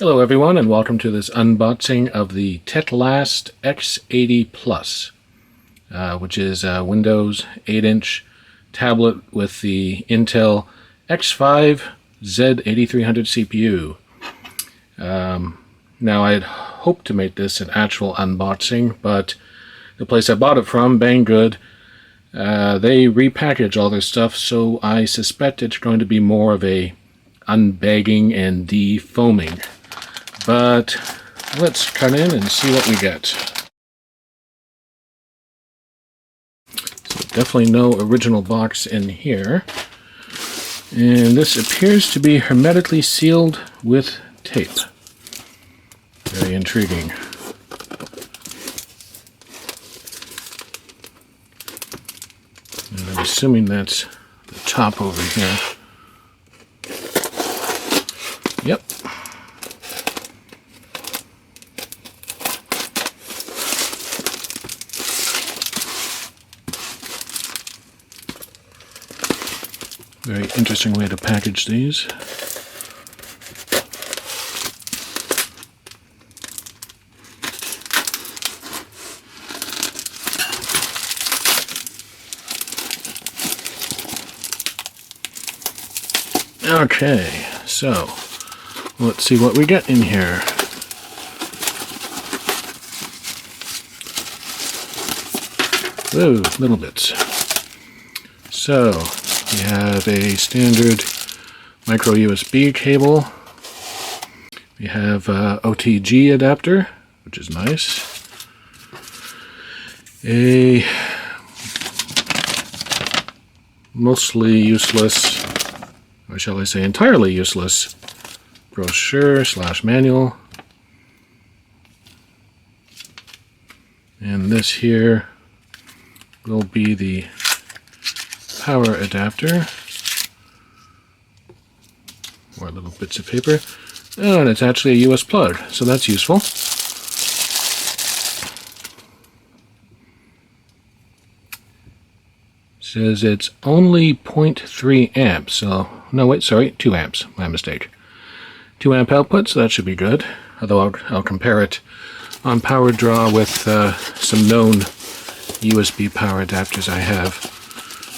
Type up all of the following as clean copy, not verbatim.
Hello everyone, and welcome to this unboxing of the Teclast X80 Plus, which is a Windows 8-inch tablet with the Intel X5 Z8300 CPU. Now I had hoped to make this an actual unboxing, but the place I bought it from, Banggood, they repackage all their stuff, so I suspect it's going to be more of a unbagging and defoaming. But let's cut in and see what we get. So definitely no original box in here. And this appears to be hermetically sealed with tape. Very intriguing. And I'm assuming that's the top over here. Yep. Very interesting way to package these. Okay, so let's see what we get in here. Whoa, little bits. So we have a standard micro USB cable. We have a OTG adapter, which is nice. A mostly useless, or shall I say entirely useless, brochure / manual. And this here will be the power adapter. More little bits of paper. Oh, and it's actually a US plug, so that's useful. It says it's only 0.3 amps, so no, wait, sorry, 2 amps, my mistake. 2 amp output, so that should be good. Although I'll compare it on power draw with some known USB power adapters I have.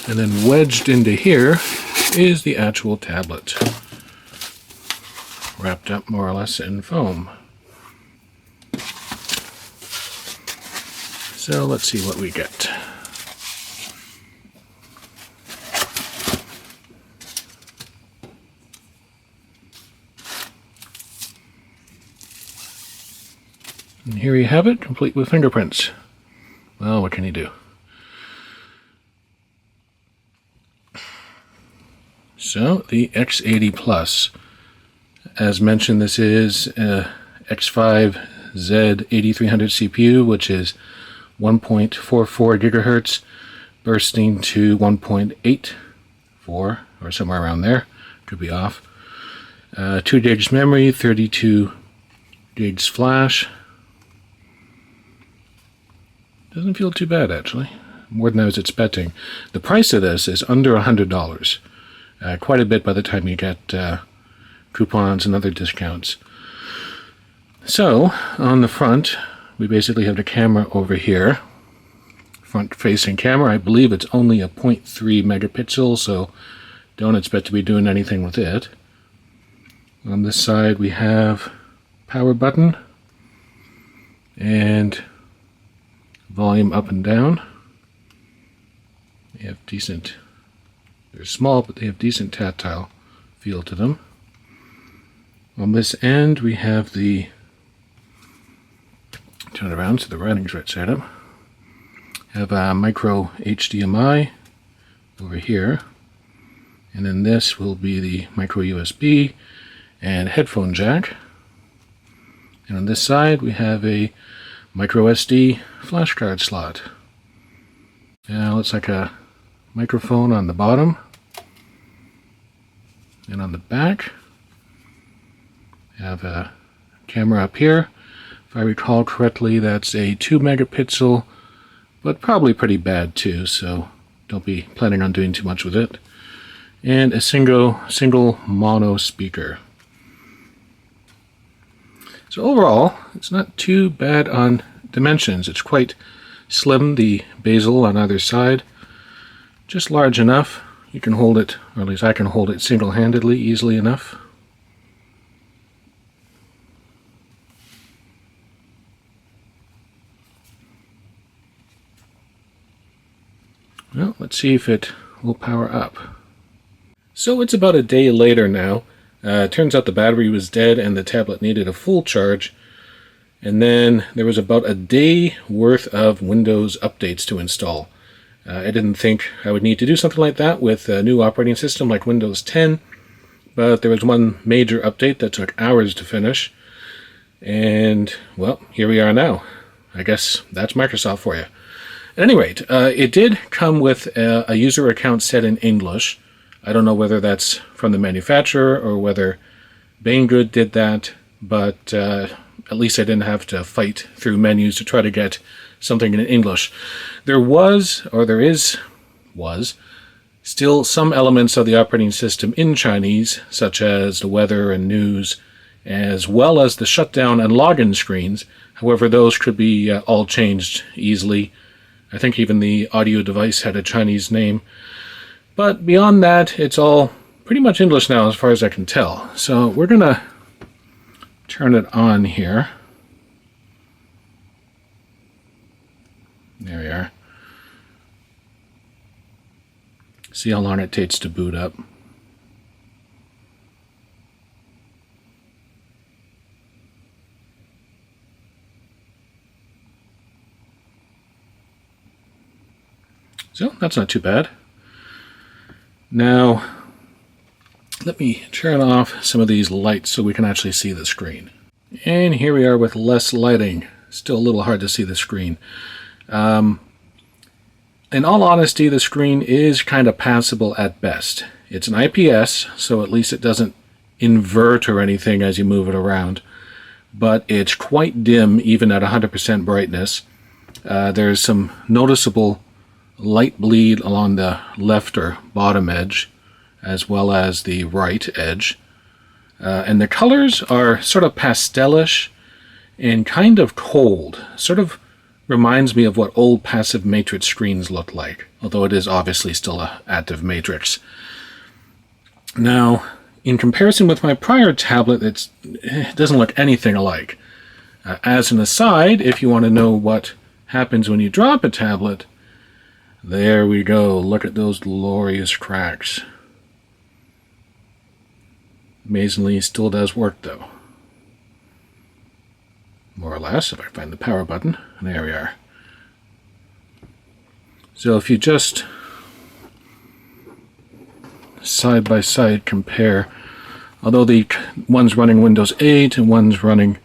And then wedged into here is the actual tablet, wrapped up more or less in foam. So let's see what we get. And here you have it, complete with fingerprints. Well, what can you do? So, the X80 Plus. As mentioned, this is a X5 Z8300 CPU, which is 1.44 gigahertz, bursting to 1.84, or somewhere around there. Could be off. 2 gigs memory, 32 gigs flash. Doesn't feel too bad, actually. More than I was expecting. The price of this is under $100. Quite a bit by the time you get coupons and other discounts. So, on the front, we basically have the camera over here. Front-facing camera. I believe it's only a 0.3 megapixel, so don't expect to be doing anything with it. On this side, we have power button and volume up and down. They have decent, they're small, but they have decent tactile feel to them. On this end, we have the, turn it around so the writing's right side up. Have a micro HDMI over here. And then this will be the micro USB and headphone jack. And on this side, we have a micro SD flash card slot. Now, looks like a microphone on the bottom. And on the back, we have a camera up here. If I recall correctly, that's a 2 megapixel, but probably pretty bad too, so don't be planning on doing too much with it. And a single mono speaker. So overall, it's not too bad on dimensions. It's quite slim, the bezel on either side. Just large enough. You can hold it, or at least I can hold it single-handedly, easily enough. Well, let's see if it will power up. So it's about a day later now. Turns out the battery was dead and the tablet needed a full charge. And then there was about a day worth of Windows updates to install. I didn't think I would need to do something like that with a new operating system like Windows 10, but there was one major update that took hours to finish. And, well, here we are now. I guess that's Microsoft for you. At any rate, it did come with a user account set in English. I don't know whether that's from the manufacturer or whether Banggood did that, but at least I didn't have to fight through menus to try to get something in English. There was still some elements of the operating system in Chinese, such as the weather and news, as well as the shutdown and login screens. However, those could be all changed easily. I think even the audio device had a Chinese name. But beyond that, it's all pretty much English now as far as I can tell. So we're going to turn it on here. There we are. See how long it takes to boot up. So that's not too bad. Now, let me turn off some of these lights so we can actually see the screen. And here we are with less lighting. Still a little hard to see the screen. In all honesty, the screen is kind of passable at best. It's an IPS, so at least it doesn't invert or anything as you move it around. But it's quite dim even at 100% brightness. There's some noticeable light bleed along the left or bottom edge, as well as the right edge. And the colors are sort of pastelish and kind of cold. Sort of reminds me of what old passive matrix screens look like, although it is obviously still an active matrix. Now, in comparison with my prior tablet, it doesn't look anything alike. As an aside, if you want to know what happens when you drop a tablet, there we go. Look at those glorious cracks. Amazingly, it still does work though. More or less, if I find the power button. There we are. So if you just side by side compare, although the one's running Windows 8 and one's running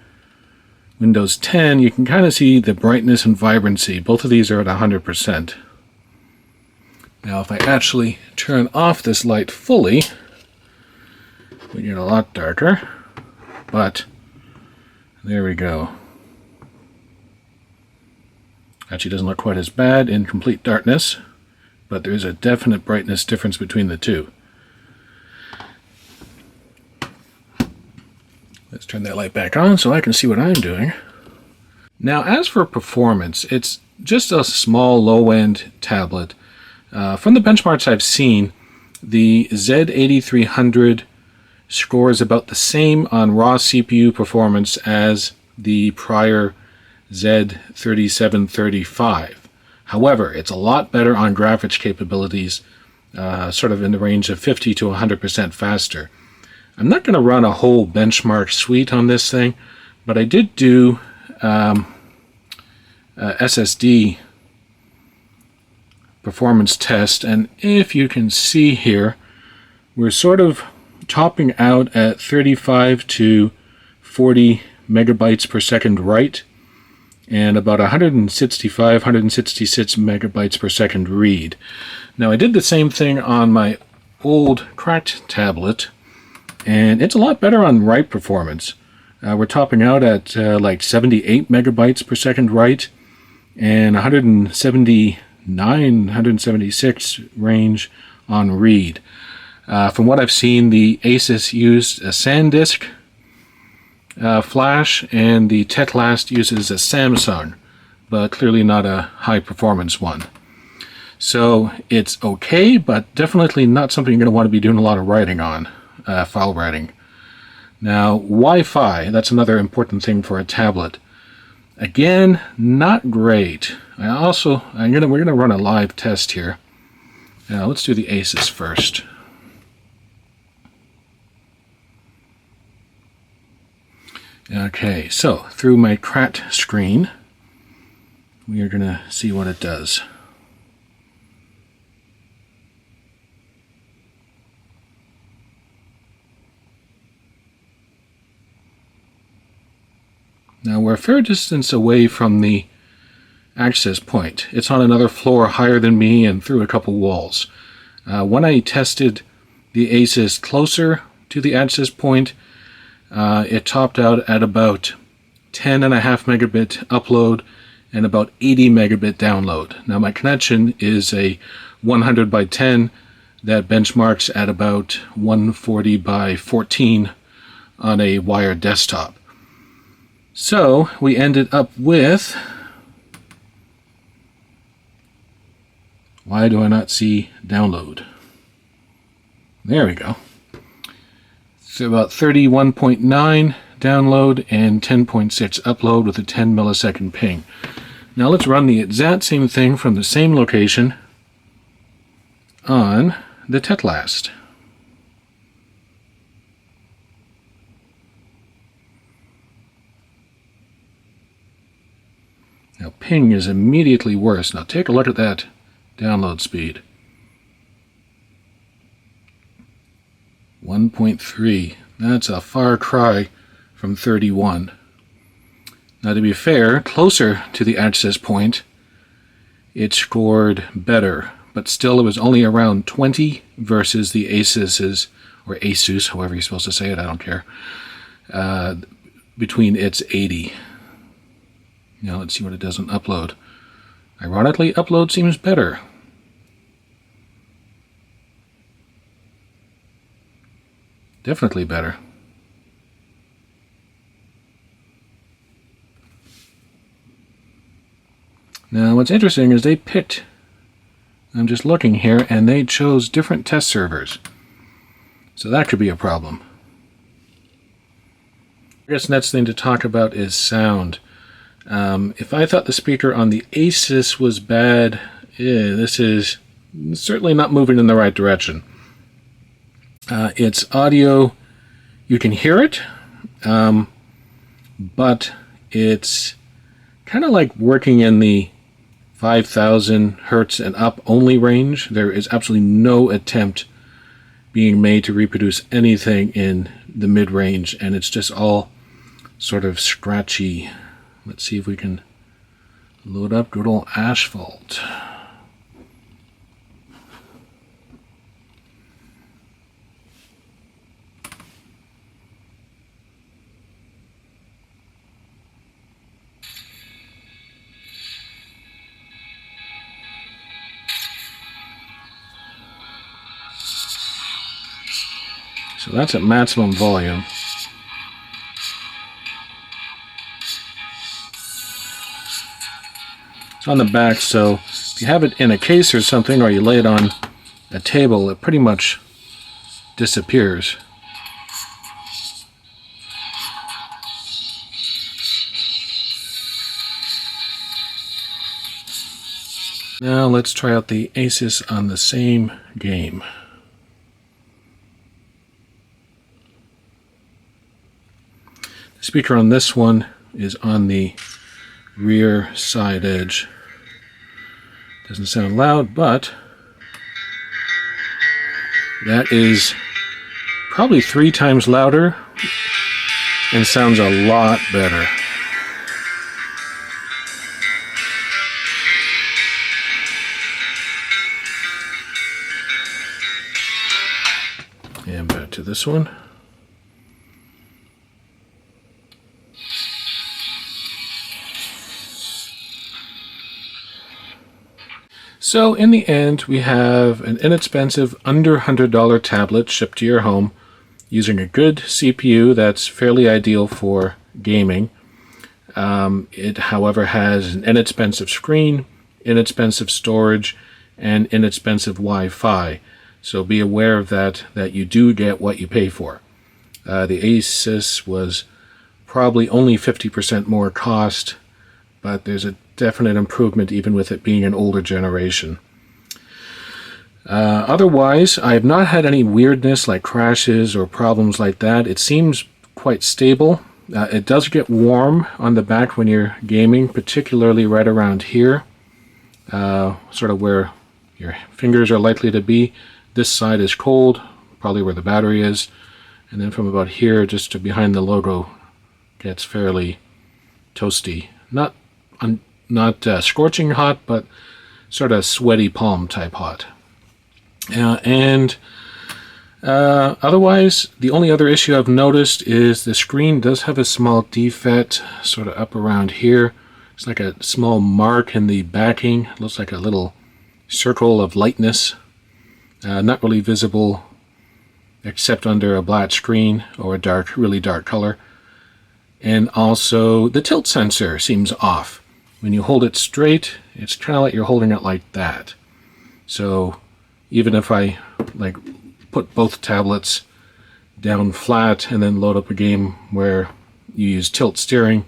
Windows 10, you can kind of see the brightness and vibrancy. Both of these are at 100%. Now if I actually turn off this light fully, we get a lot darker, but there we go. Actually doesn't look quite as bad in complete darkness, but there's a definite brightness difference between the two. Let's turn that light back on so I can see what I'm doing. Now as for performance, it's just a small low-end tablet. From the benchmarks I've seen, the Z8300 scores about the same on raw CPU performance as the prior Z3735. However, it's a lot better on graphics capabilities, sort of in the range of 50 to 100% faster. I'm not going to run a whole benchmark suite on this thing, but I did do SSD performance test, and if you can see here, we're sort of topping out at 35 to 40 megabytes per second write and about 165, 166 megabytes per second read. Now I did the same thing on my old cracked tablet, and it's a lot better on write performance. We're topping out at like 78 megabytes per second write and 179, 176 range on read. From what I've seen, the Asus used a SanDisk flash, and the Teclast uses a Samsung, but clearly not a high-performance one. So it's okay, but definitely not something you're going to want to be doing a lot of writing on, file writing. Now, Wi-Fi, that's another important thing for a tablet. Again, not great. We're gonna run a live test here. Now, let's do the Asus first. Okay, so through my cracked screen, we are gonna see what it does. Now we're a fair distance away from the access point. It's on another floor higher than me and through a couple walls. When I tested the Asus closer to the access point, it topped out at about 10.5 megabit upload and about 80 megabit download. Now my connection is a 100 by 10 that benchmarks at about 140 by 14 on a wired desktop. So we ended up with, why do I not see download? There we go. So about 31.9 download and 10.6 upload with a 10 millisecond ping. Now let's run the exact same thing from the same location on the Teclast. Now ping is immediately worse. Now take a look at that download speed. 1.3. That's a far cry from 31. Now to be fair, closer to the access point, it scored better, but still it was only around 20 versus the Asus's, or Asus, however you're supposed to say it, I don't care, between its 80. Now let's see what it does on upload. Ironically, upload seems better. Definitely better. Now what's interesting is they picked, I'm just looking here, and they chose different test servers. So that could be a problem. I guess next thing to talk about is sound. If I thought the speaker on the Asus was bad, this is certainly not moving in the right direction. It's audio, you can hear it, but it's kind of like working in the 5,000 hertz and up only range. There is absolutely no attempt being made to reproduce anything in the mid-range, and it's just all sort of scratchy. Let's see if we can load up good old Asphalt. So that's at maximum volume. It's on the back, so if you have it in a case or something, or you lay it on a table, it pretty much disappears. Now let's try out the Asus on the same game. The speaker on this one is on the rear side edge. Doesn't sound loud, but that is probably 3 times louder and sounds a lot better. And back to this one. So in the end, we have an inexpensive, under $100 tablet shipped to your home using a good CPU that's fairly ideal for gaming. It, however, has an inexpensive screen, inexpensive storage, and inexpensive Wi-Fi. So be aware of that you do get what you pay for. The Asus was probably only 50% more cost, but there's a definite improvement even with it being an older generation. Otherwise, I have not had any weirdness like crashes or problems like that. It seems quite stable. It does get warm on the back when you're gaming, particularly right around here, sort of where your fingers are likely to be. This side is cold, probably where the battery is, and then from about here just to behind the logo gets fairly toasty. Not scorching hot, but sort of sweaty palm type hot. Otherwise, the only other issue I've noticed is the screen does have a small defect sort of up around here. It's like a small mark in the backing. It looks like a little circle of lightness. Not really visible except under a black screen or a really dark color. And also the tilt sensor seems off. When you hold it straight, it's kind of like you're holding it like that. So even if I put both tablets down flat and then load up a game where you use tilt steering,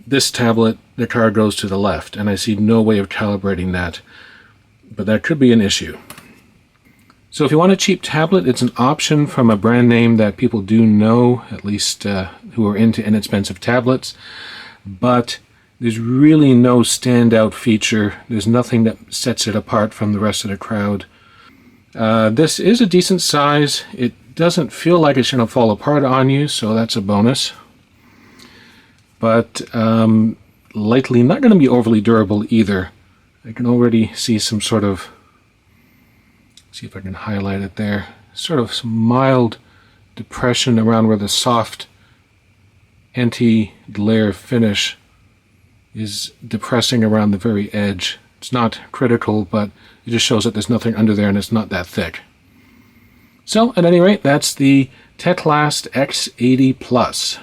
this tablet, the card goes to the left, and I see no way of calibrating that. But that could be an issue. So if you want a cheap tablet, it's an option from a brand name that people do know, at least who are into inexpensive tablets. But there's really no standout feature. There's nothing that sets it apart from the rest of the crowd. This is a decent size. It doesn't feel like it's going to fall apart on you, so that's a bonus. But likely not going to be overly durable either. I can already see some sort of, see if I can highlight it there, sort of some mild depression around where the soft anti-glare finish is depressing around the very edge. It's not critical, but it just shows that there's nothing under there and it's not that thick. So, at any rate, that's the Teclast X80 Plus.